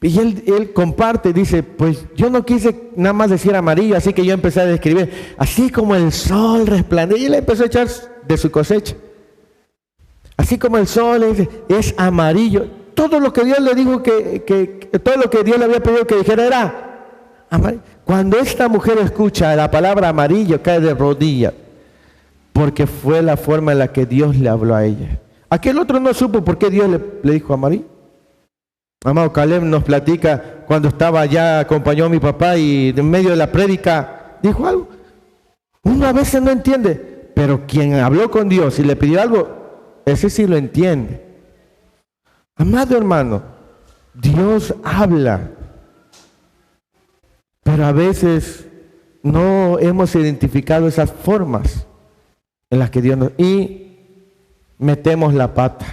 Y él comparte, dice, pues yo no quise nada más decir amarillo, así que yo empecé a describir, así como el sol resplandece. Y él empezó a echar de su cosecha. Así como el sol es amarillo. Todo lo que Dios le dijo todo lo que Dios le había pedido que dijera era amarillo. Cuando esta mujer escucha la palabra amarillo, cae de rodillas, porque fue la forma en la que Dios le habló a ella. Aquel otro no supo por qué Dios le dijo amarillo. Amado Caleb nos platica cuando estaba allá, acompañó a mi papá y en medio de la prédica dijo algo. Uno a veces no entiende, pero quien habló con Dios y le pidió algo, ese sí lo entiende. Amado hermano, Dios habla, pero a veces no hemos identificado esas formas en las que Dios nos... Y metemos la pata.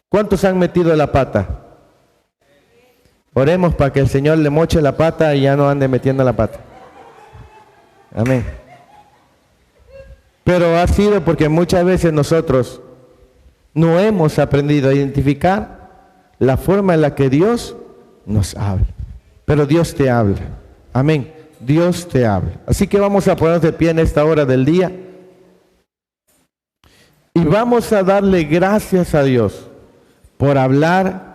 ¿Cuántos han metido la pata? Oremos para que el Señor le moche la pata y ya no ande metiendo la pata. Amén. Pero ha sido porque muchas veces nosotros no hemos aprendido a identificar la forma en la que Dios nos habla. Pero Dios te habla. Amén. Dios te habla. Así que vamos a ponernos de pie en esta hora del día. Y vamos a darle gracias a Dios por hablar